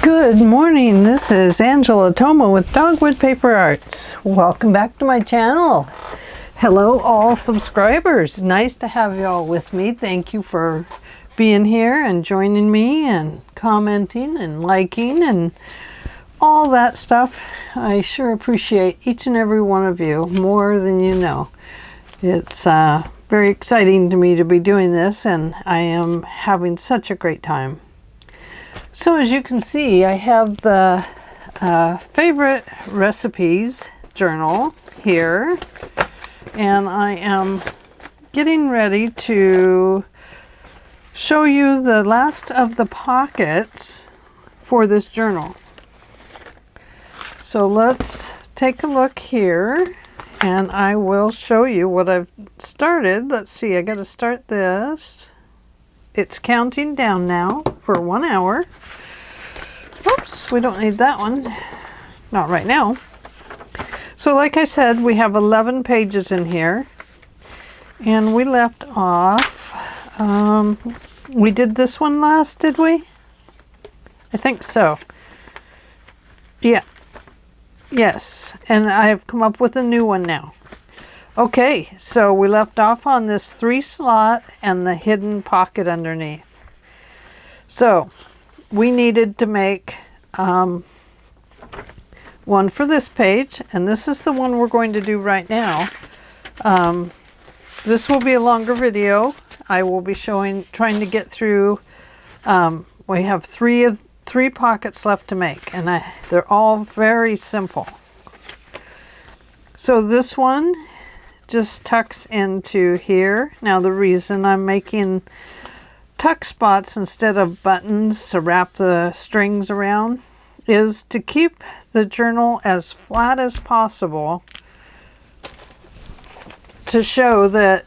Good morning, this is Angela Thoma with Dogwood Paper Arts. Welcome back to my channel. Hello all subscribers, nice to have you all with me. Thank you for being here and joining me and commenting and liking and all that stuff. I sure appreciate each and every one of you more than you know. It's very exciting to me to be doing this, and I am having such a great time. So as you can see, I have the favorite recipes journal here, and I am getting ready to show you the last of the pockets for this journal. So let's take a look here, and I will show you what I've started. Let's see, I got to start this. It's counting down now for 1 hour. Oops, we don't need that one. Not right now. So like I said, we have 11 pages in here. And we left off, we did this one last, did we? I think so. Yeah. Yes, and I've come up with a new one now. Okay, so we left off on this 3 slot and the hidden pocket underneath. So we needed to make one for this page, and this is the one we're going to do right now. This will be a longer video. I will be trying to get through, we have three pockets left to make, and they're all very simple. So this one just tucks into here. Now the reason I'm making tuck spots instead of buttons to wrap the strings around is to keep the journal as flat as possible, to show that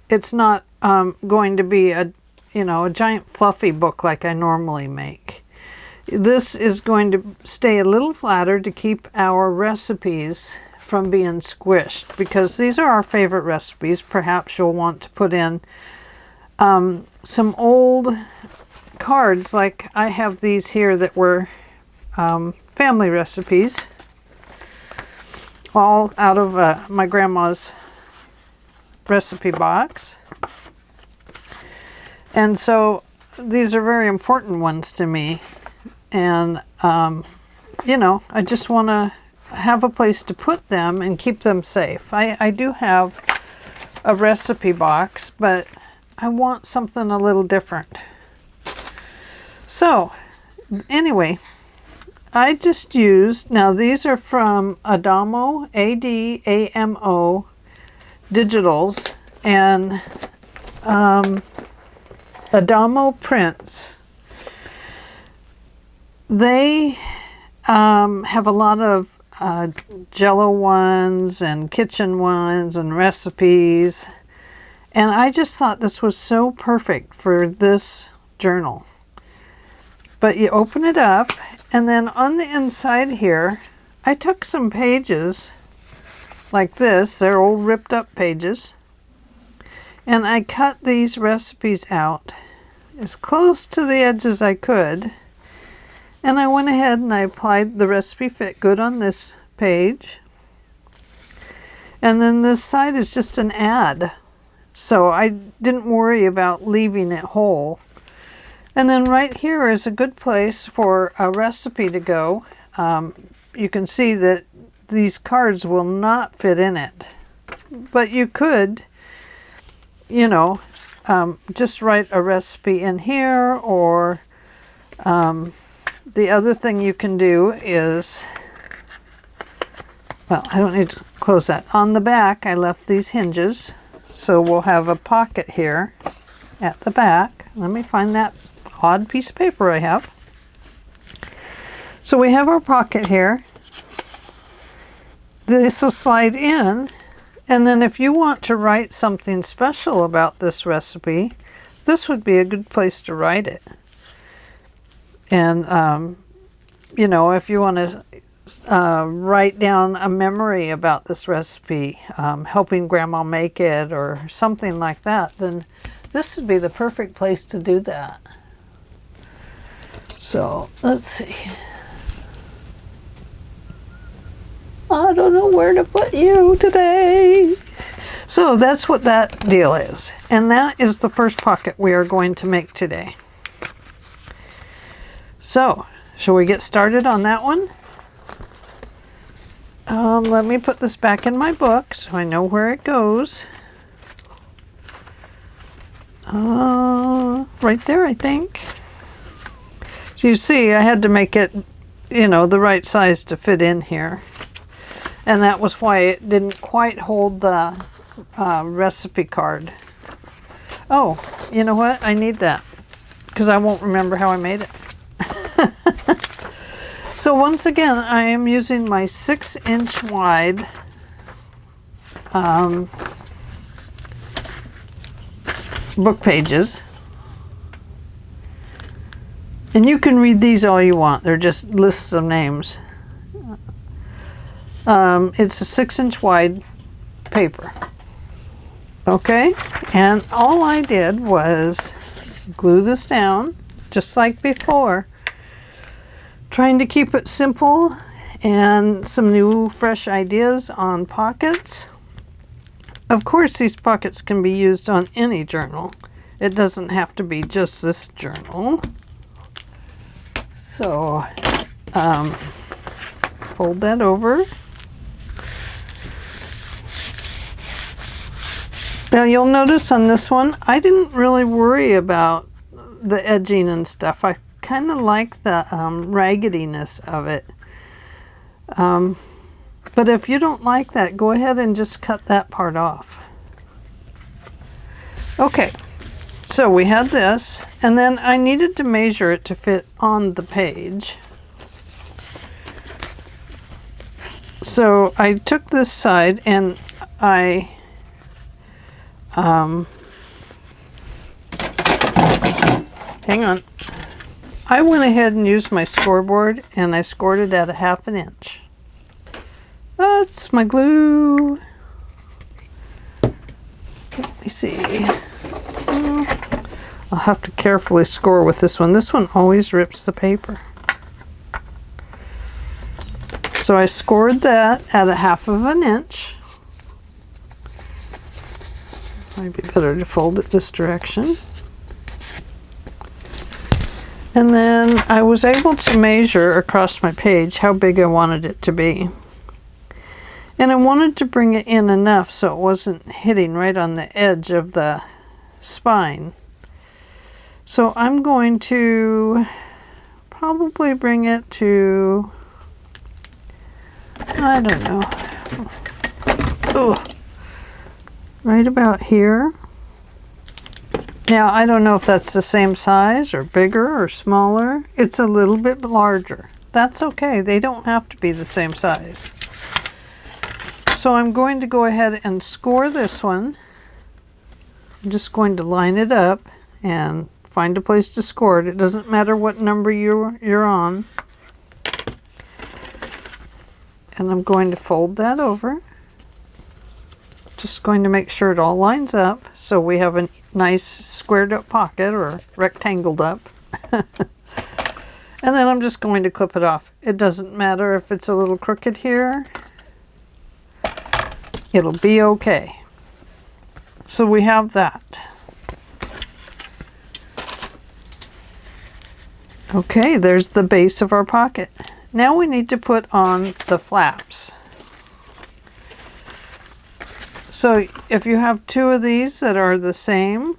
it's not going to be a giant fluffy book like I normally make. This is going to stay a little flatter to keep our recipes from being squished, because these are our favorite recipes. Perhaps you'll want to put in some old cards, like I have these here that were family recipes, all out of my grandma's recipe box. And so these are very important ones to me, and I just want to have a place to put them and keep them safe. I do have a recipe box, but I want something a little different. So anyway, I just used, now these are from Adamo, A-D-A-M-O Digitals, and Adamo prints. They have a lot of Jello ones and kitchen ones and recipes, and I just thought this was so perfect for this journal. But you open it up, and then on the inside here I took some pages like this, they're old ripped up pages, and I cut these recipes out as close to the edge as I could. And I went ahead and I applied the recipe fit good on this page. And then this side is just an ad, so I didn't worry about leaving it whole. And then right here is a good place for a recipe to go. You can see that these cards will not fit in it, but you could, just write a recipe in here, or the other thing you can do is, well, I don't need to close that. On the back, I left these hinges, so we'll have a pocket here at the back. Let me find that odd piece of paper I have. So we have our pocket here. This will slide in, and then if you want to write something special about this recipe, this would be a good place to write it. And, if you want to write down a memory about this recipe, helping Grandma make it or something like that, then this would be the perfect place to do that. So let's see. I don't know where to put you today. So that's what that deal is. And that is the first pocket we are going to make today. So, shall we get started on that one? Let me put this back in my book so I know where it goes. Right there, I think. So you see, I had to make it, you know, the right size to fit in here. And that was why it didn't quite hold the recipe card. Oh, you know what? I need that because I won't remember how I made it. So once again, I am using my 6-inch wide book pages. And you can read these all you want. They're just lists of names. It's a 6-inch wide paper. Okay, and all I did was glue this down just like before, trying to keep it simple and some new fresh ideas on pockets. Of course, these pockets can be used on any journal. It doesn't have to be just this journal. So fold that over. Now you'll notice on this one, I didn't really worry about the edging and stuff. I kind of like the raggediness of it. But if you don't like that, go ahead and just cut that part off. Okay, so we had this, and then I needed to measure it to fit on the page. So I took this side and I hang on. I went ahead and used my scoreboard and I scored it at a 1/2 inch. That's my glue. Let me see. I'll have to carefully score with this one. This one always rips the paper. So I scored that at a 1/2 inch. Might be better to fold it this direction. And then I was able to measure across my page how big I wanted it to be. And I wanted to bring it in enough so it wasn't hitting right on the edge of the spine. So I'm going to probably bring it to, I don't know, right about here. Now, I don't know if that's the same size or bigger or smaller. It's a little bit larger. That's okay. They don't have to be the same size. So I'm going to go ahead and score this one. I'm just going to line it up and find a place to score it. It doesn't matter what number you're on. And I'm going to fold that over. Just going to make sure it all lines up so we have a nice squared up pocket or rectangled up. And then I'm just going to clip it off. It doesn't matter if it's a little crooked here. It'll be okay. So we have that. Okay, there's the base of our pocket. Now we need to put on the flaps. So if you have 2 of these that are the same,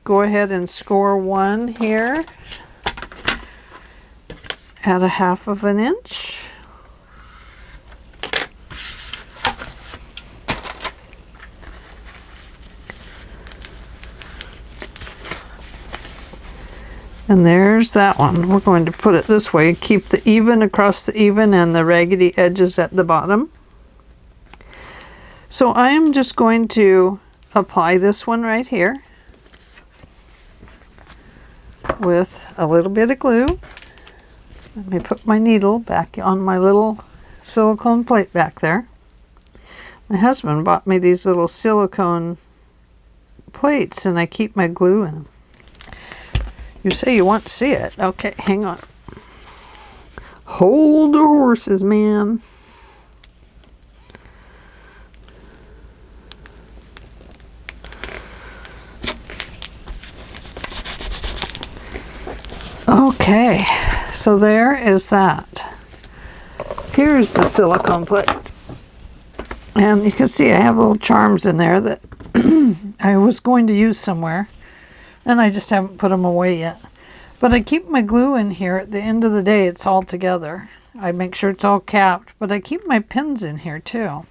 go ahead and score one here at a 1/2 inch. And there's that one. We're going to put it this way, keep the even across the even and the raggedy edges at the bottom. So I am just going to apply this one right here with a little bit of glue. Let me put my needle back on my little silicone plate back there. My husband bought me these little silicone plates and I keep my glue in them. You say you want to see it. Okay, hang on. Hold the horses, man. Okay, so there is that. Here's the silicone plate. And you can see I have little charms in there that I was going to use somewhere. And I just haven't put them away yet. But I keep my glue in here. At the end of the day, it's all together. I make sure it's all capped. But I keep my pins in here too.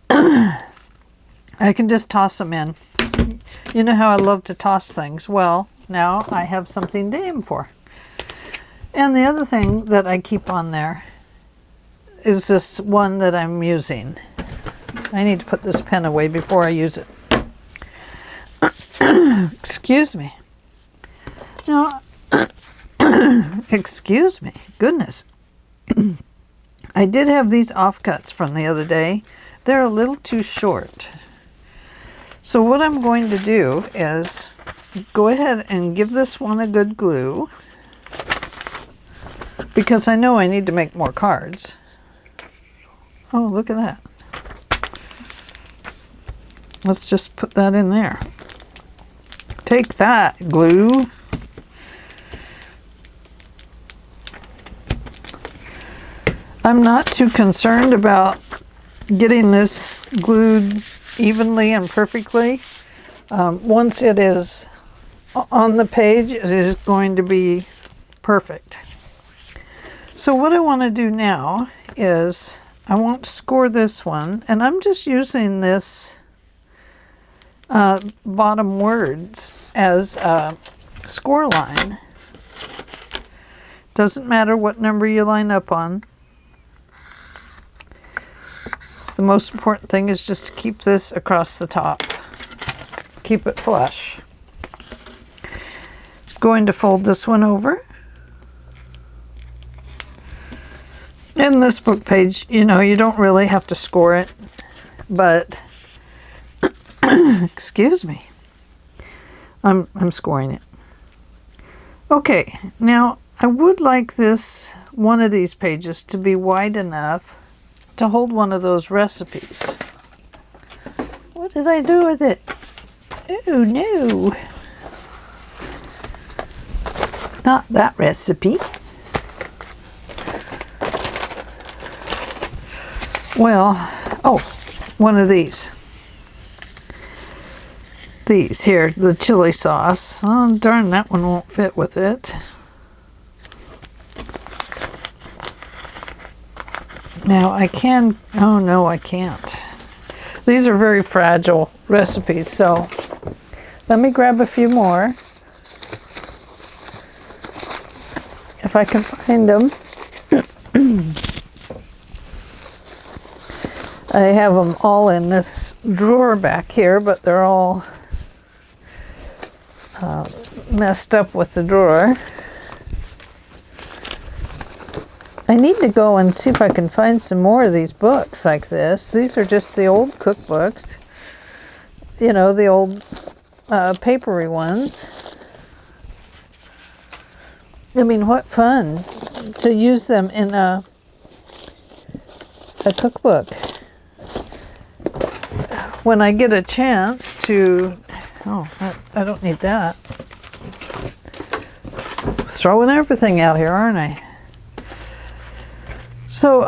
I can just toss them in. You know how I love to toss things. Well, now I have something to aim for. And the other thing that I keep on there is this one that I'm using. I need to put this pen away before I use it. Excuse me. Now, excuse me. Goodness. I did have these offcuts from the other day. They're a little too short. So what I'm going to do is go ahead and give this one a good glue, because I know I need to make more cards. Oh, look at that. Let's just put that in there. Take that, glue. I'm not too concerned about getting this glued evenly and perfectly. Once it is on the page, it is going to be perfect. So what I want to do now is I want to score this one, and I'm just using this bottom words as a score line. Doesn't matter what number you line up on. The most important thing is just to keep this across the top. Keep it flush. Going to fold this one over. In this book page, you know, you don't really have to score it, but excuse me, I'm scoring it. Okay, now I would like one of these pages to be wide enough to hold one of those recipes. What did I do with it? Oh no, not that recipe. Well, oh, one of these. These here, the chili sauce. Oh, darn, that one won't fit with it. Now I can, oh no, I can't. These are very fragile recipes, so let me grab a few more. If I can find them. I have them all in this drawer back here, but they're all messed up with the drawer. I need to go and see if I can find some more of these books like this. These are just the old cookbooks. You know, the old papery ones. I mean, what fun to use them in a cookbook. When I get a chance to, oh, I don't need that. Throwing everything out here, aren't I? So,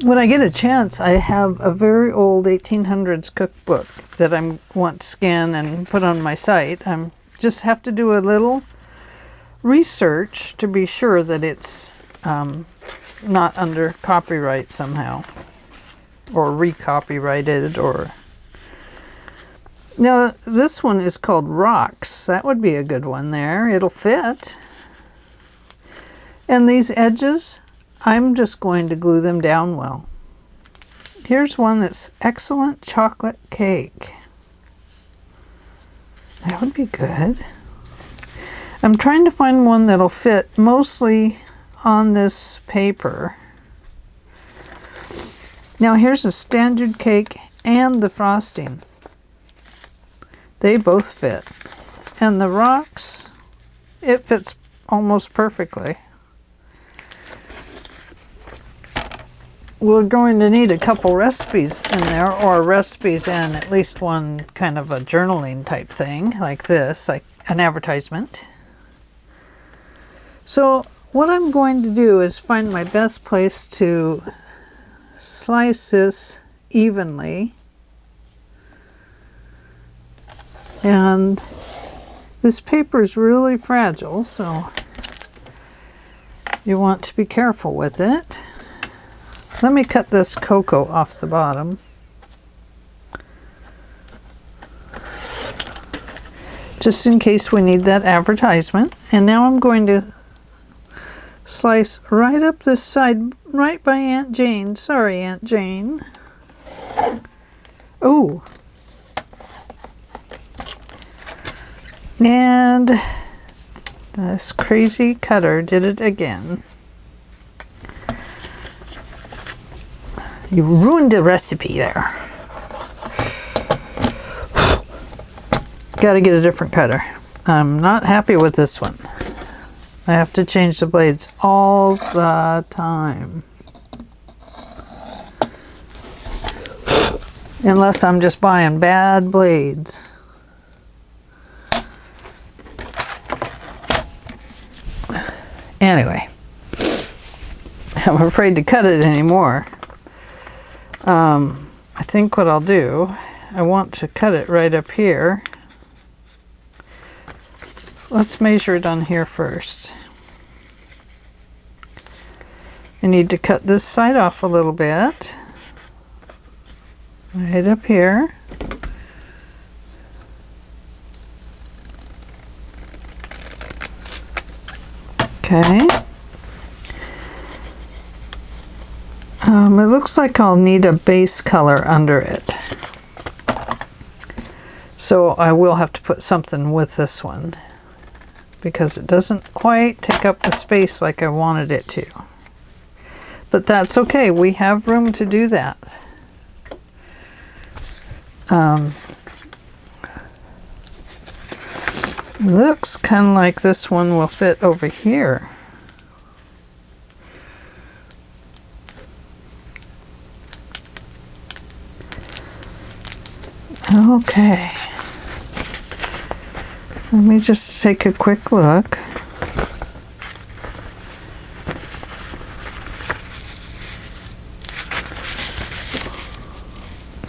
when I get a chance, I have a very old 1800s cookbook that I want to scan and put on my site. I just have to do a little research to be sure that it's not under copyright somehow, or recopyrighted, or... Now, this one is called Rocks. That would be a good one there. It'll fit. And these edges, I'm just going to glue them down well. Here's one that's Excellent Chocolate Cake. That would be good. I'm trying to find one that'll fit mostly on this paper. Now here's a standard cake and the frosting. They both fit. And the rocks, it fits almost perfectly. we're going to need a couple recipes in there, or recipes and at least one kind of a journaling type thing like this, like an advertisement. So what I'm going to do is find my best place to slice this evenly. And this paper is really fragile, so you want to be careful with it. Let me cut this cocoa off the bottom. Just in case we need that advertisement. And now I'm going to slice right up this side, right by Aunt Jane. Sorry, Aunt Jane. Oh. And this crazy cutter did it again. You ruined the recipe there. Got to get a different cutter. I'm not happy with this one. I have to change the blades all the time. Unless I'm just buying bad blades. Anyway, I'm afraid to cut it anymore. I think what I'll do, I want to cut it right up here. Let's measure it on here first. I need to cut this side off a little bit. Right up here. Okay. It looks like I'll need a base color under it. So I will have to put something with this one because it doesn't quite take up the space like I wanted it to. But that's okay, we have room to do that. Looks kind of like this one will fit over here. Okay. Let me just take a quick look.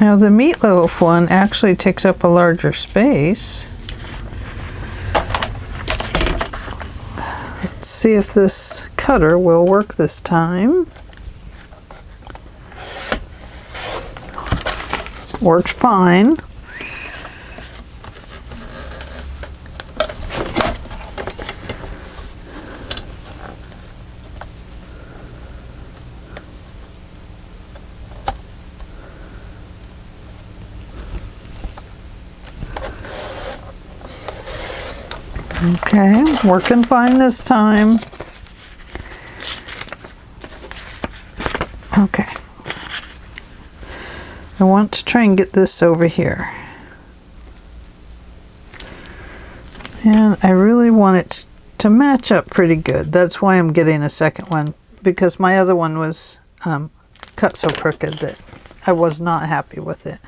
Now the meatloaf one actually takes up a larger space. Let's see if this cutter will work this time. Worked fine. Okay, working fine this time. Okay. I want to try and get this over here. And I really want it to match up pretty good. That's why I'm getting a second one, because my other one was cut so crooked that I was not happy with it.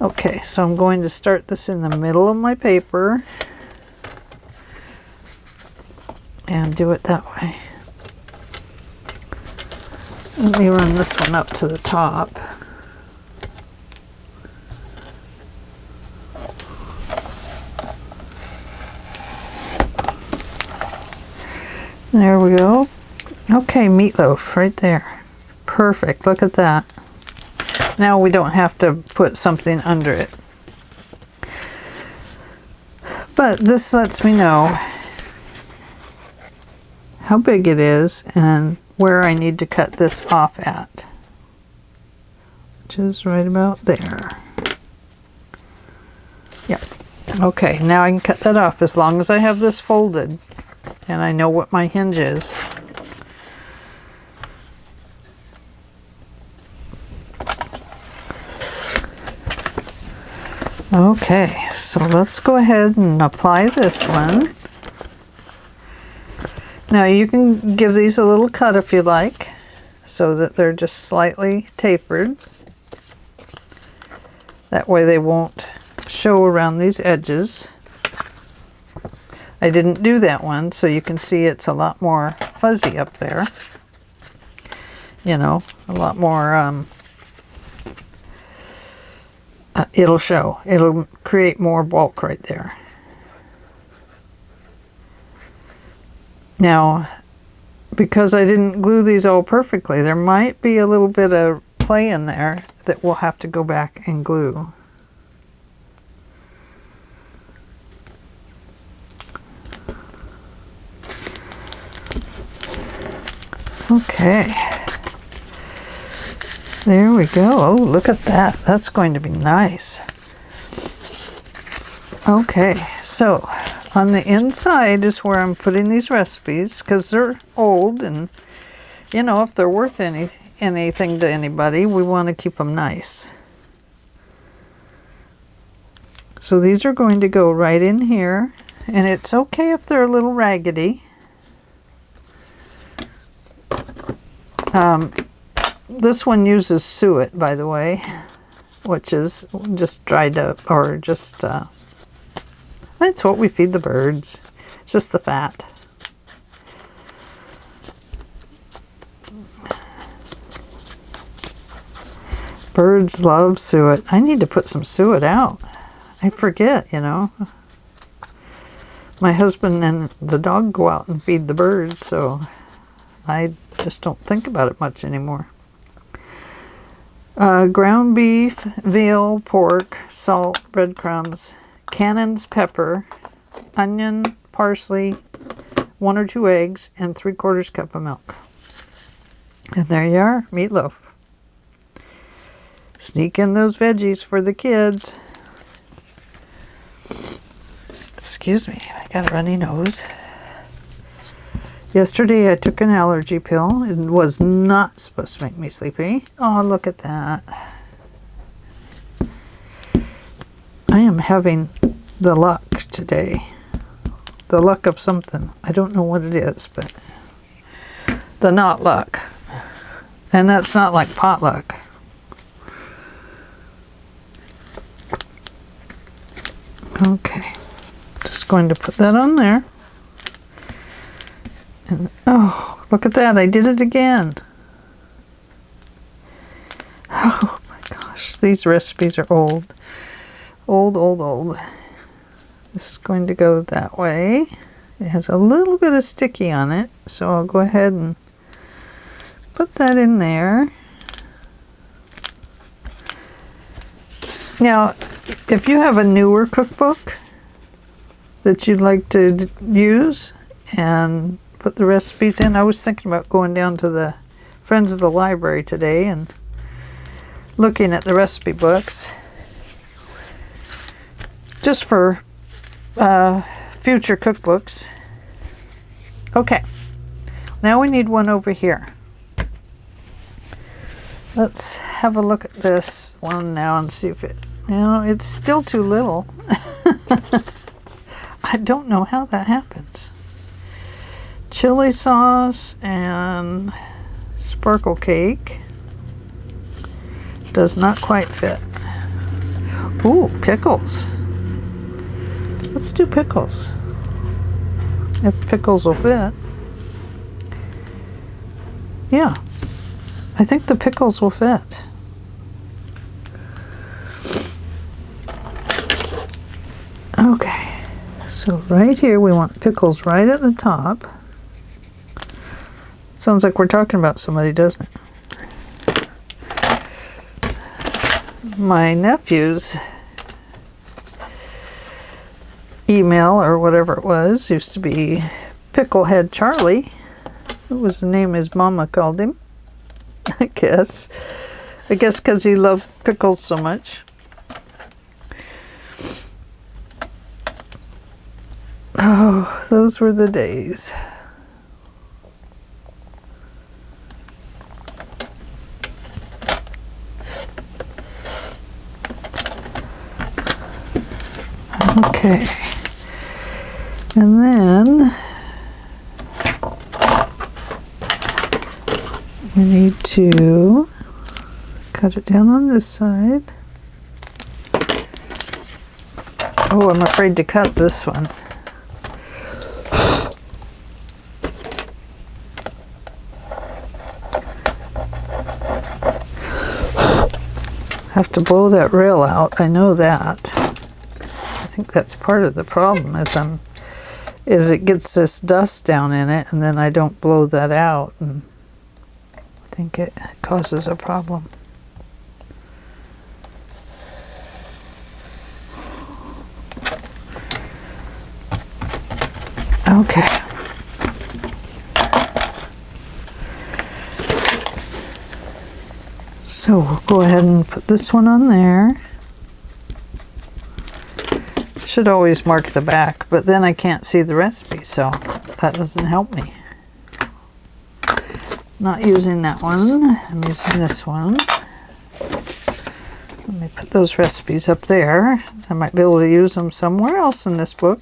Okay, so I'm going to start this in the middle of my paper and do it that way. Let me run this one up to the top. There we go. Okay, meatloaf right there. Perfect, look at that. Now we don't have to put something under it. But this lets me know how big it is and where I need to cut this off at, which is right about there. Yep. Okay, now I can cut that off as long as I have this folded and I know what my hinge is. Okay, so let's go ahead and apply this one. Now you can give these a little cut if you like, so that they're just slightly tapered. That way they won't show around these edges. I didn't do that one, so you can see it's a lot more fuzzy up there. You know, a lot more, it'll show. It'll create more bulk right there. Now, because I didn't glue these all perfectly, there might be a little bit of play in there that we'll have to go back and glue. Okay. There we go. Oh, look at that. That's going to be nice. Okay, so on the inside is where I'm putting these recipes, because they're old, and you know, if they're worth anything to anybody, we want to keep them nice. So these are going to go right in here, and it's okay if they're a little raggedy. This one uses suet, by the way, which is just dried up, or just it's what we feed the birds. It's just the fat. Birds love suet. I need to put some suet out. I forget, you know. My husband and the dog go out and feed the birds, so I just don't think about it much anymore. Ground beef, veal, pork, salt, breadcrumbs, cannon's pepper, onion, parsley, 1 or 2 eggs, and 3/4 cup of milk. And there you are, meatloaf. Sneak in those veggies for the kids. Excuse me, I got a runny nose. Yesterday I took an allergy pill. It was not supposed to make me sleepy. Oh, look at that. I am having the luck today. The luck of something. I don't know what it is, but the not luck. And that's not like potluck. Okay. Just going to put that on there. And, oh, look at that. I did it again. Oh my gosh. These recipes are old. Old, old, old. This is going to go that way. It has a little bit of sticky on it, so I'll go ahead and put that in there. Now, if you have a newer cookbook that you'd like to use and put the recipes in, I was thinking about going down to the Friends of the Library today and looking at the recipe books just for future cookbooks. Okay, now we need one over here. Let's have a look at this one now and see if it, you know, it's still too little. I don't know how that happens. Chili sauce and sparkle cake does not quite fit. Ooh, pickles. Let's do pickles. If pickles will fit. Yeah, I think the pickles will fit. Okay, so right here we want pickles right at the top. Sounds like we're talking about somebody, doesn't it? My nephew's email, or whatever it was, used to be Picklehead Charlie. That was the name his mama called him, I guess. I guess because he loved pickles so much. Oh, those were the days. Okay. And then We need to cut it down on this side. Oh, I'm afraid to cut this one. Have to blow that rail out. I know that. I think that's part of the problem is it gets this dust down in it, and then I don't blow that out, and I think it causes a problem. Okay. So we'll go ahead and put this one on there. Should always mark the back, but then I can't see the recipe, so that doesn't help me. Not using that one, I'm using this one. Let me put those recipes up there. I might be able to use them somewhere else in this book.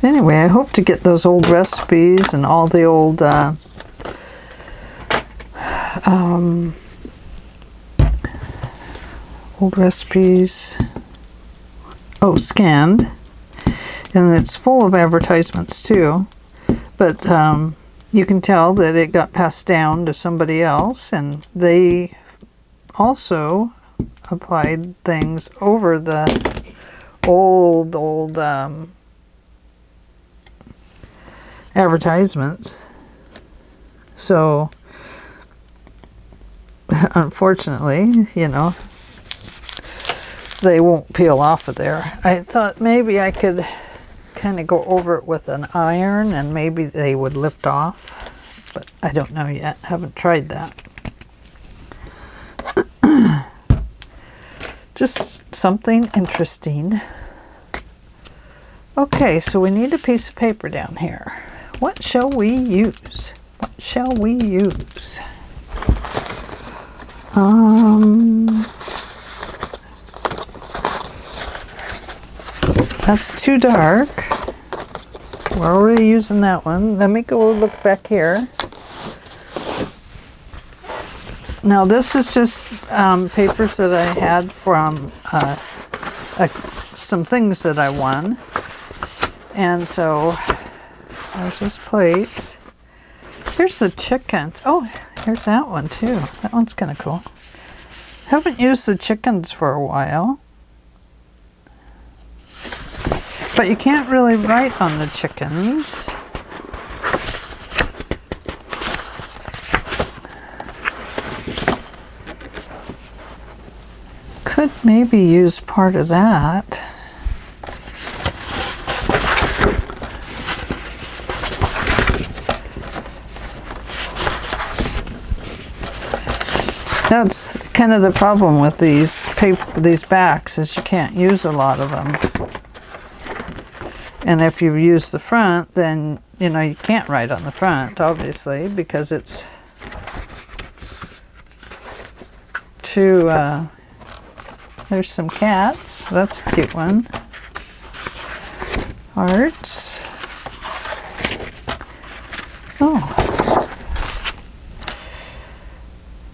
Anyway, I hope to get those old recipes and all the old old recipes, scanned, and it's full of advertisements too, but you can tell that it got passed down to somebody else, and they also applied things over the old advertisements. So unfortunately, you know, they won't peel off of there. I thought maybe I could kind of go over it with an iron and maybe they would lift off, but I don't know yet. Haven't tried that. Just something interesting. Okay, so we need a piece of paper down here. What shall we use? What shall we use? That's too dark. We're already using that one. Let me go look back here. Now this is just papers that I had from some things that I won. And so there's this plate. Here's the chickens. Oh, here's that one too. That one's kind of cool. Haven't used the chickens for a while. But you can't really write on the chickens. Could maybe use part of that. That's kind of the problem with these backs, is you can't use a lot of them. And if you use the front, then you know you can't write on the front, obviously, because it's too. There's some cats. That's a cute one. Hearts. Oh.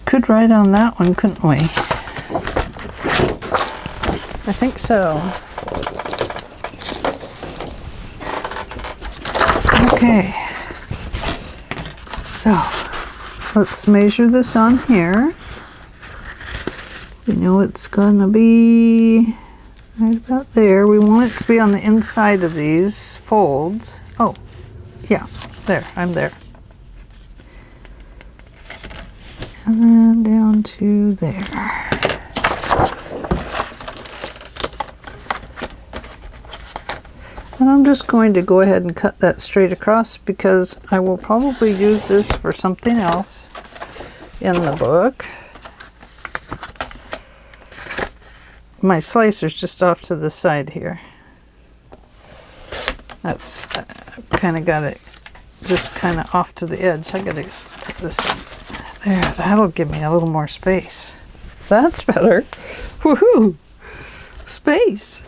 Could write on that one, couldn't we? I think so. Okay. So, let's measure this on here. We know it's gonna be right about there. We want it to be on the inside of these folds. Oh, yeah, there, I'm there. And then down to there. And I'm just going to go ahead and cut that straight across because I will probably use this for something else in the book. My slicer's just off to the side here. That's kind of got it just kind of off to the edge. I gotta put this in. There, that'll give me a little more space. That's better. Woohoo! Space.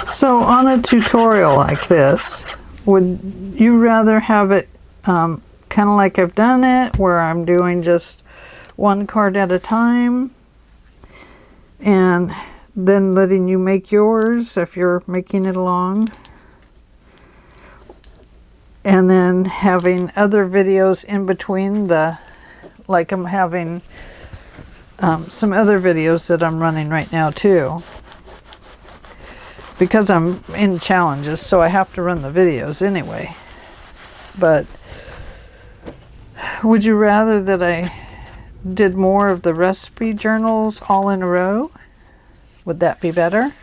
So on a tutorial like this, would you rather have it kind of like I've done it, where I'm doing just one card at a time and then letting you make yours if you're making it along, and then having other videos in between, like I'm having some other videos that I'm running right now too, because I'm in challenges, so I have to run the videos anyway. But would you rather that I did more of the recipe journals all in a row? Would that be better?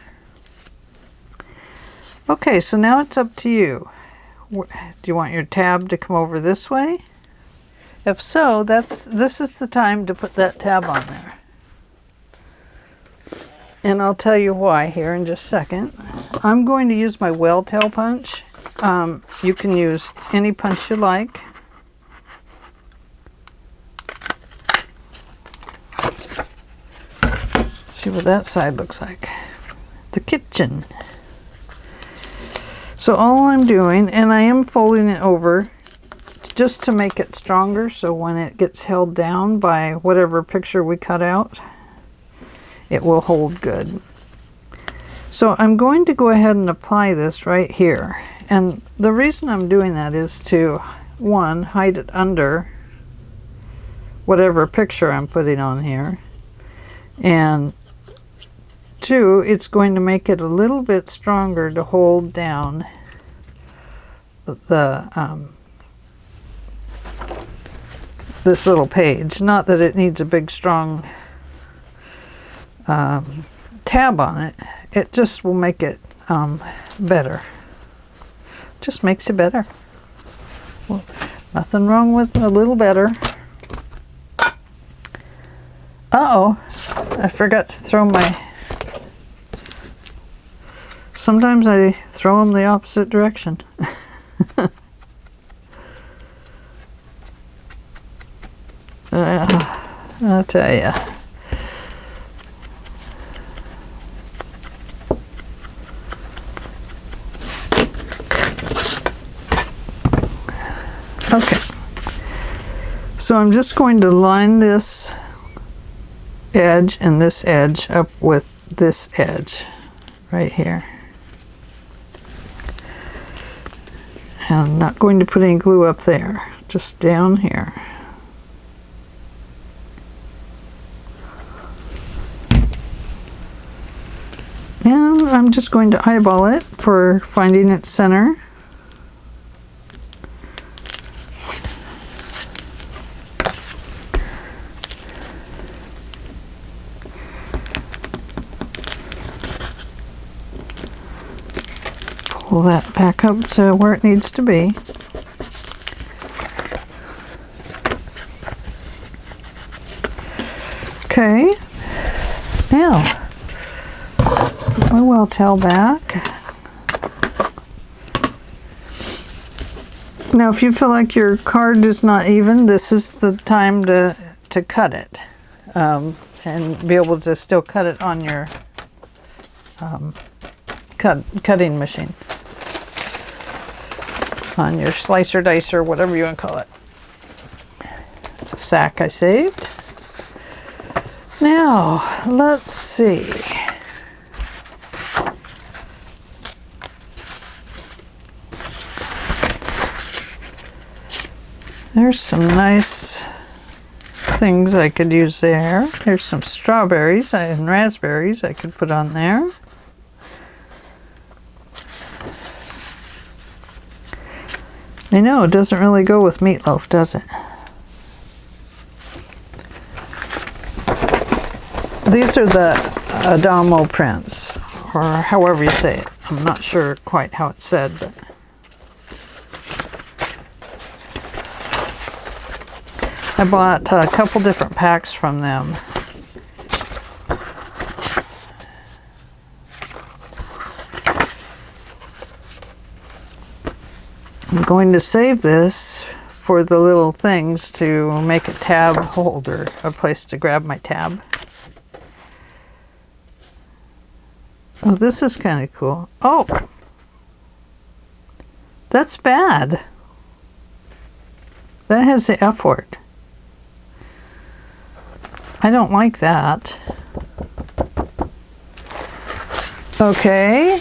Okay, so now it's up to you. Do you want your tab to come over this way? If so, this is the time to put that tab on there. And I'll tell you why here in just a second. I'm going to use my whale tail punch. You can use any punch you like. Let's see what that side looks like. The kitchen. So all I'm doing, and I am folding it over just to make it stronger, so when it gets held down by whatever picture we cut out, it will hold good. So I'm going to go ahead and apply this right here. And the reason I'm doing that is to, one, hide it under whatever picture I'm putting on here. And two, it's going to make it a little bit stronger to hold down the this little page. Not that it needs a big strong tab on it. It just will make it better. Just makes it better. Well, nothing wrong with a little better. Uh-oh, I forgot to throw my... Sometimes I throw them the opposite direction. I'll tell you. Okay, so I'm just going to line this edge and this edge up with this edge right here. And I'm not going to put any glue up there, just down here. And I'm just going to eyeball it for finding its center. Pull that back up to where it needs to be. Okay, now put my whale tail back. Now if you feel like your card is not even, this is the time to cut it and be able to still cut it on your cutting machine. On your slicer, dicer, whatever you want to call it. It's a sack I saved. Now, let's see. There's some nice things I could use there. There's some strawberries and raspberries I could put on there. I know, it doesn't really go with meatloaf, does it? These are the Adamo prints, or however you say it. I'm not sure quite how it said, but I bought a couple different packs from them. I'm going to save this for the little things to make a tab holder, a place to grab my tab. Oh, this is kind of cool. Oh, that's bad. That has the F word. I don't like that. Okay.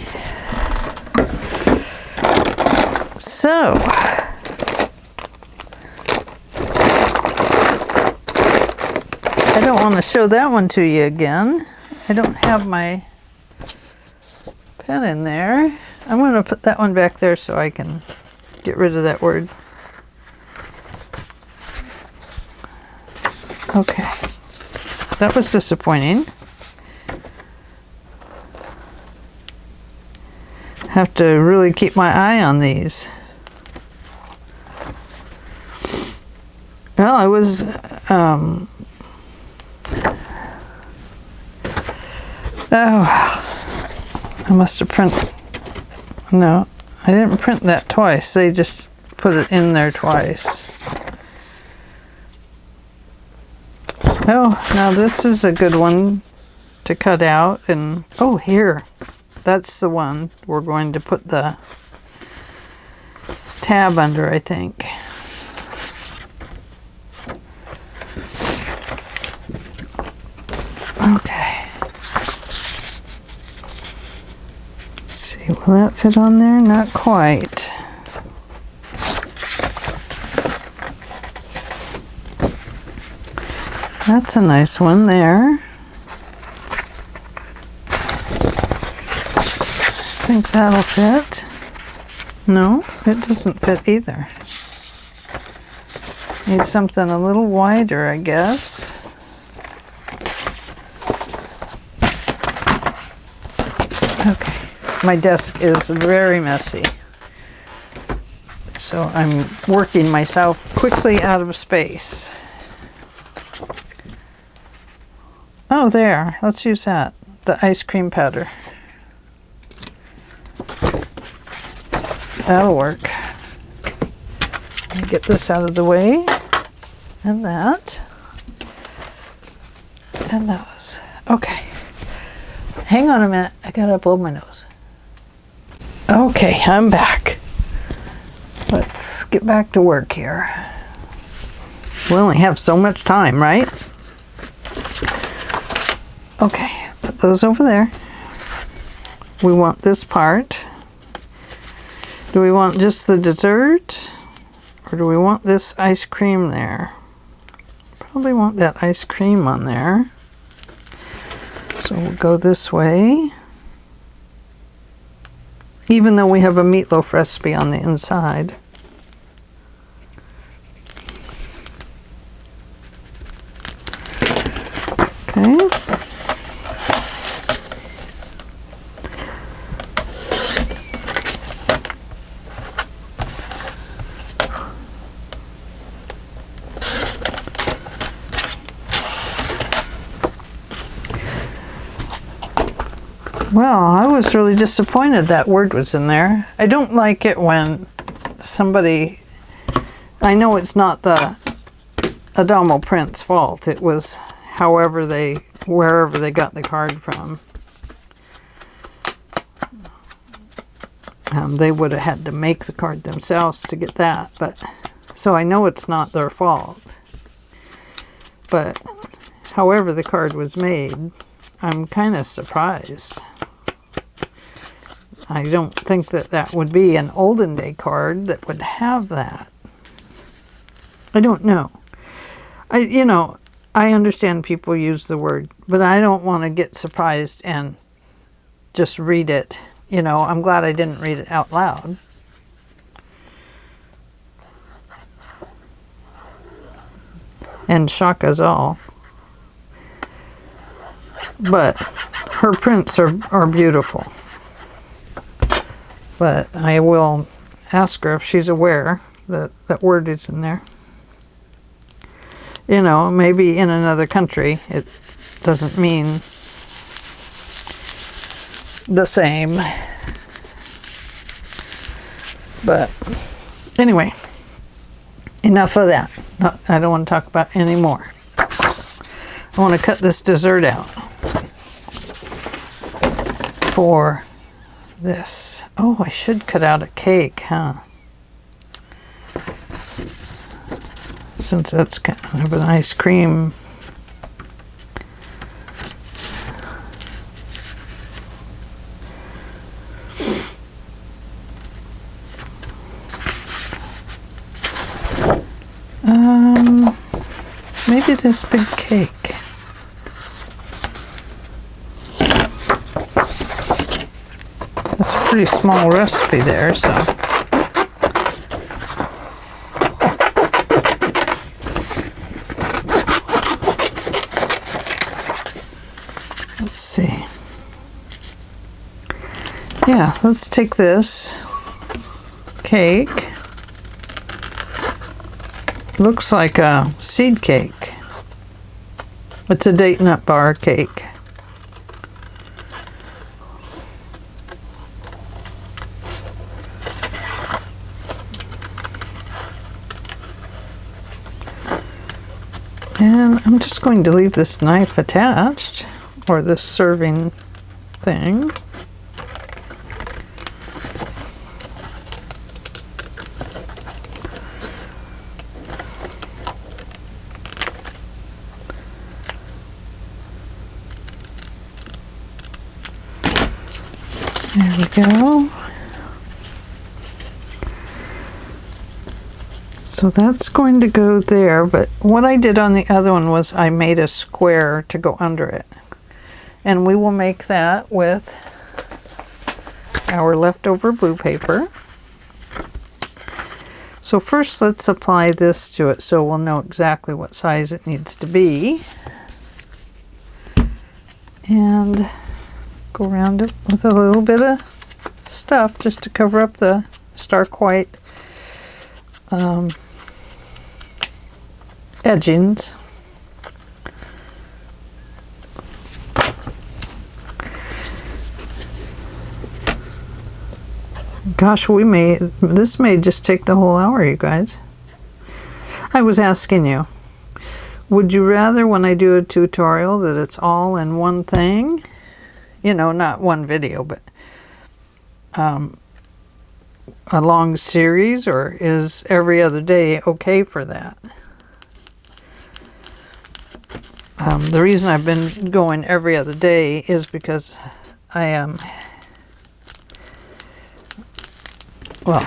So, I don't want to show that one to you again. I don't have my pen in there. I'm going to put that one back there so I can get rid of that word. Okay. That was disappointing. Have to really keep my eye on these. Well, I was I must have printed. No, I didn't print that twice. They just put it in there twice. Oh, now this is a good one to cut out. And oh, here. That's the one we're going to put the tab under, I think. Okay. Let's see, will that fit on there? Not quite. That's a nice one there. I think that'll fit. No, it doesn't fit either. Need something a little wider, I guess. Okay, my desk is very messy, so I'm working myself quickly out of space. Oh, there, let's use that, the ice cream powder. That'll work. Let me get this out of the way. And that. And those. Okay. Hang on a minute. I gotta blow my nose. Okay, I'm back. Let's get back to work here. We only have so much time, right? Okay, put those over there. We want this part. Do we want just the dessert, or do we want this ice cream there? Probably want that ice cream on there. So we'll go this way. Even though we have a meatloaf recipe on the inside. Okay. Well, I was really disappointed that word was in there. I don't like it when somebody, I know it's not the Adamo print's fault. It was wherever they got the card from. They would have had to make the card themselves to get that, but so I know it's not their fault. But however the card was made, I'm kind of surprised. I don't think that that would be an olden day card that would have that. I don't know. I understand people use the word, but I don't want to get surprised and just read it. I'm glad I didn't read it out loud. And shock us all. But her prints are beautiful. But I will ask her if she's aware that that word is in there. You know, maybe in another country it doesn't mean the same. But anyway, enough of that. No, I don't want to talk about any more. I want to cut this dessert out for this. Oh, I should cut out a cake, huh? Since that's kind of an ice cream. Maybe this big cake. That's a pretty small recipe there, so. Let's see. Yeah, let's take this cake. Looks like a seed cake. It's a date nut bar cake. And I'm just going to leave this knife attached, or this serving thing. There we go. So that's going to go there, but what I did on the other one was I made a square to go under it. And we will make that with our leftover blue paper. So first let's apply this to it so we'll know exactly what size it needs to be. And go around it with a little bit of stuff just to cover up the stark white edgings. Gosh, this may just take the whole hour, you guys. I was asking you, would you rather when I do a tutorial that it's all in one thing? You know, not one video, but a long series, or is every other day okay for that? The reason I've been going every other day is because I am, well,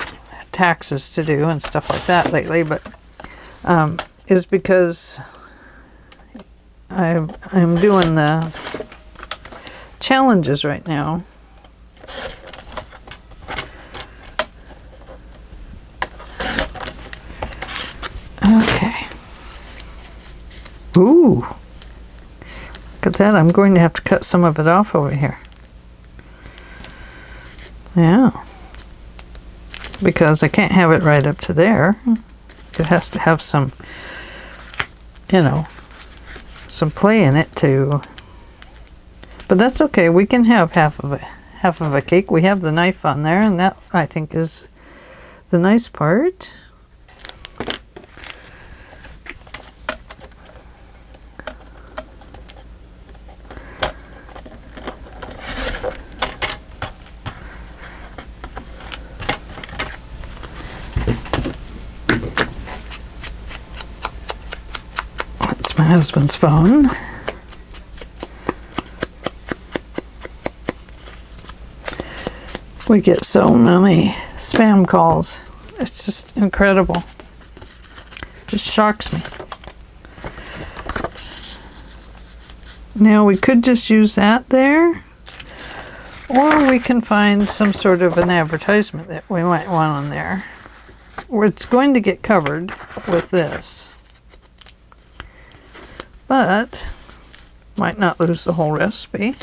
taxes to do and stuff like that lately, but is because I'm doing the challenges right now. Okay. Ooh. Look at that. I'm going to have to cut some of it off over here. Yeah. Because I can't have it right up to there. It has to have some, you know, some play in it too. But that's okay. We can have half of a cake. We have the knife on there, and that I think is the nice part. That's my husband's phone. We get so many spam calls. It's just incredible. It just shocks me. Now we could just use that there, or we can find some sort of an advertisement that we might want on there, where it's going to get covered with this, but might not lose the whole recipe.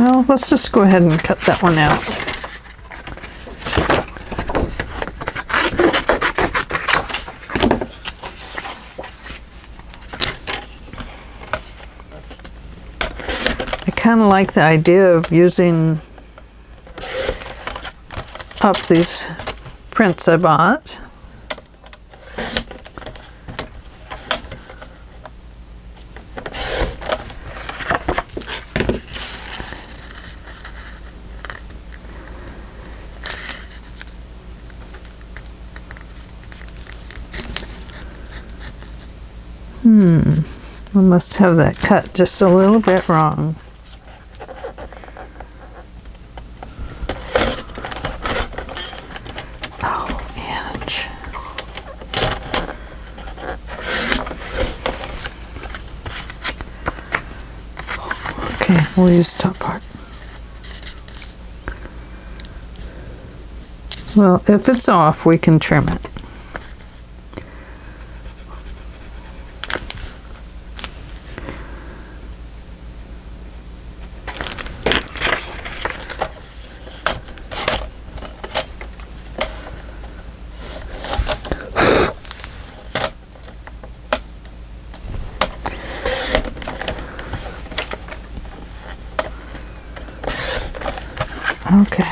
Well, let's just go ahead and cut that one out. I kind of like the idea of using up these prints I bought. I must have that cut just a little bit wrong. Oh, edge. Okay, we'll use the top part. Well, if it's off, we can trim it. Okay,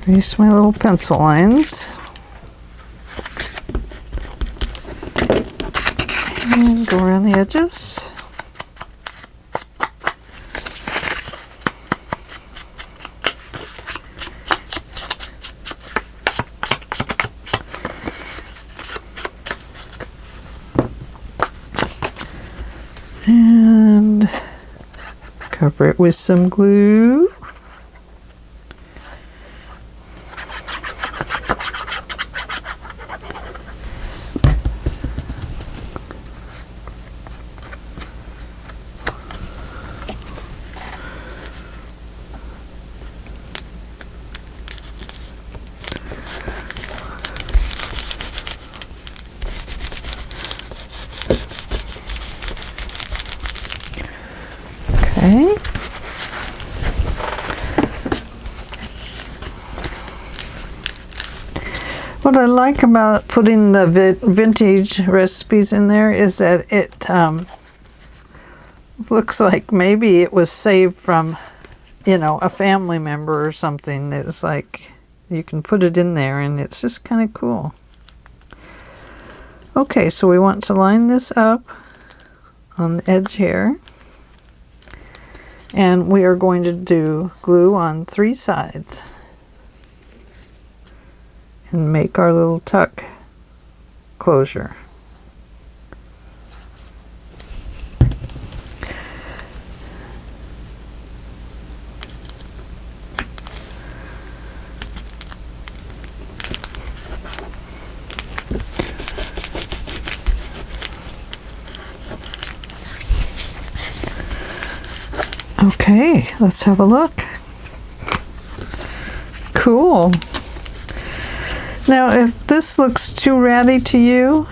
use my little pencil lines and go around the edges. And cover it with some glue. Okay. What I like about putting the vintage recipes in there is that it looks like maybe it was saved from, you know, a family member or something. It's like you can put it in there and it's just kind of cool. Okay, so we want to line this up on the edge here. And we are going to do glue on 3 sides and make our little tuck closure. Okay, let's have a look. Cool. Now, if this looks too ratty to you,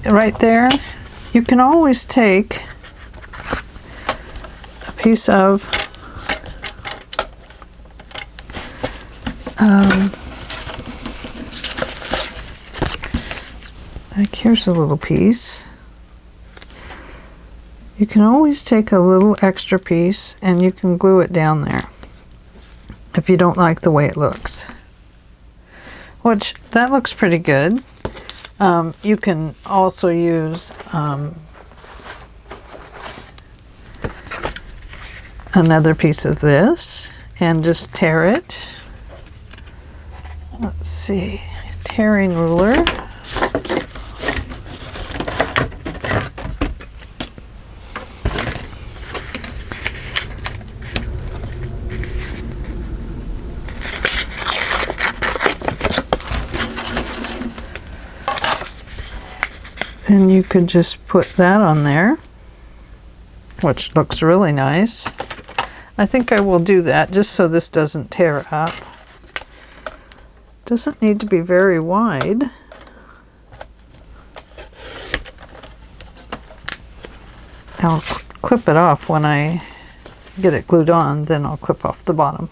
right there, you can always take a piece of like here's a little piece. You can always take a little extra piece and you can glue it down there if you don't like the way it looks. Which, that looks pretty good. You can also use another piece of this and just tear it. Let's see, tearing ruler. And you could just put that on there, which looks really nice. I think I will do that just so this doesn't tear up. Doesn't need to be very wide. I'll clip it off when I get it glued on, then I'll clip off the bottom.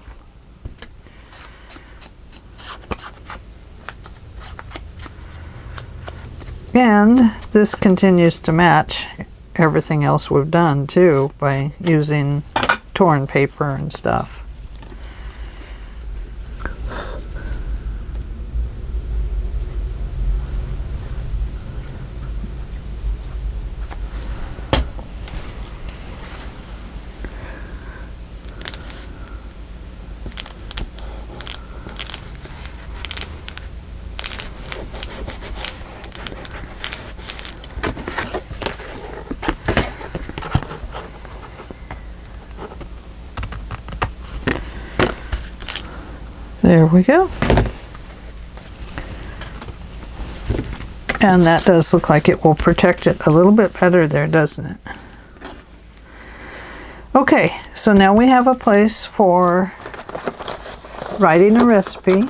And this continues to match everything else we've done too, by using torn paper and stuff. There we go. And that does look like it will protect it a little bit better there, doesn't it? Okay, so now we have a place for writing a recipe,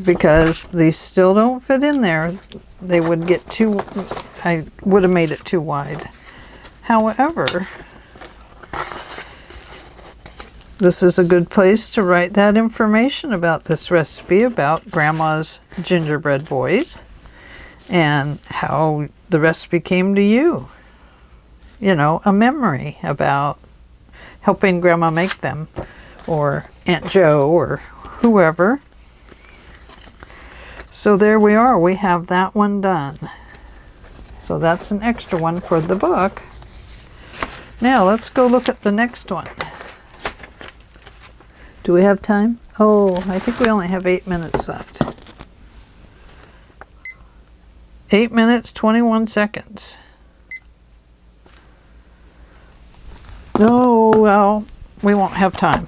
because these still don't fit in there. They would get too, I would have made it too wide. However, this is a good place to write that information about this recipe, about Grandma's gingerbread boys, and how the recipe came to you. You know, a memory about helping Grandma make them, or Aunt Jo, or whoever. So there we are, we have that one done. So that's an extra one for the book. Now let's go look at the next one. Do we have time? Oh, I think we only have 8 minutes left. 8 minutes, 21 seconds. Oh, well, we won't have time.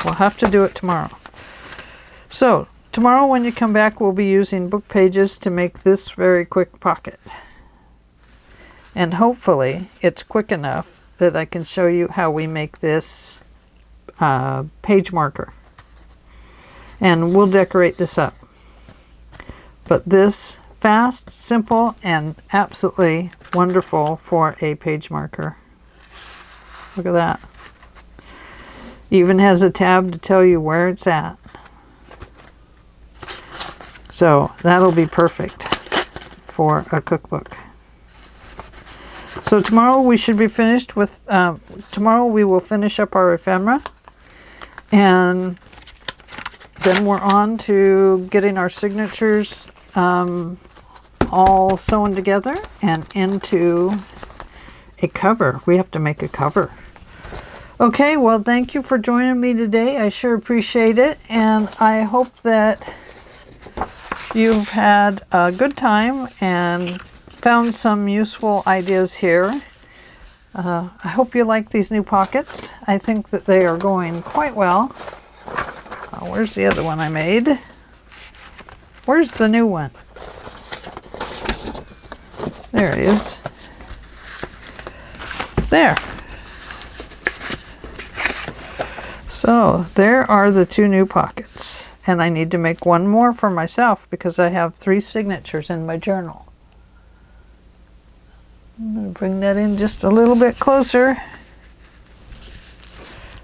We'll have to do it tomorrow. So, tomorrow when you come back, we'll be using book pages to make this very quick pocket. And hopefully, it's quick enough that I can show you how we make this page marker, and we'll decorate this up. But this fast, simple, and absolutely wonderful for a page marker. Look at that. Even has a tab to tell you where it's at. So that'll be perfect for a cookbook. So tomorrow we should be finished with, tomorrow we will finish up our ephemera. And then we're on to getting our signatures all sewn together and into a cover. We have to make a cover. Okay, well, thank you for joining me today. I sure appreciate it. And I hope that you've had a good time and found some useful ideas here. I hope you like these new pockets. I think that they are going quite well. Where's the other one I made? Where's the new one? There it is. There. So there are the two new pockets. And I need to make one more for myself because I have 3 signatures in my journal. I'm going to bring that in just a little bit closer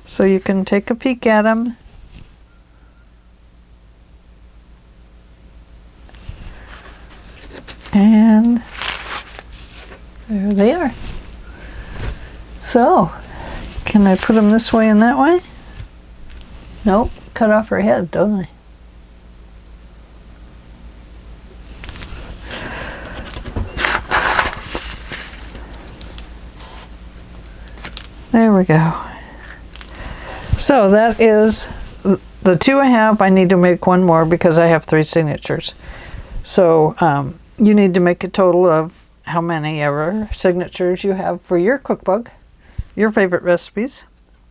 so you can take a peek at them. And there they are. So, can I put them this way and that way? Nope, cut off her head, don't I? There we go. So that is the 2 I have. I need to make one more because I have 3 signatures. So you need to make a total of how many ever signatures you have for your cookbook, your favorite recipes.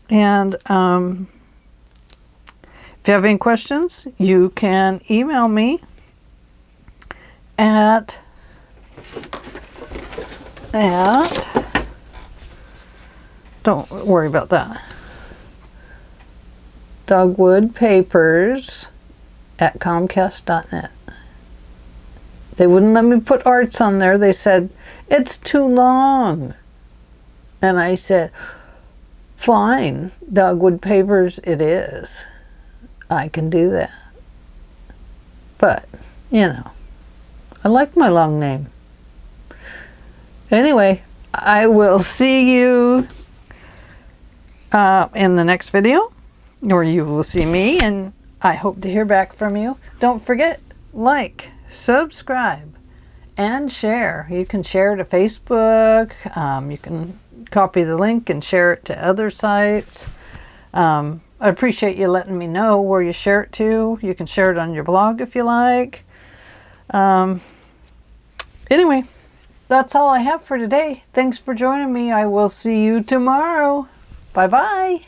And if you have any questions, you can email me at don't worry about that. dogwoodpapers@comcast.net. They wouldn't let me put arts on there. They said, it's too long. And I said, Fine, Dogwood papers it is. I can do that. But, you know, I like my long name. Anyway, I will see you in the next video, or you will see me, and I hope to hear back from you. Don't forget, like, subscribe, and share. You can share to Facebook. You can copy the link and share it to other sites. I appreciate you letting me know where you share it to. You can share it on your blog if you like. Anyway, that's all I have for today. Thanks for joining me. I will see you tomorrow. Bye-bye.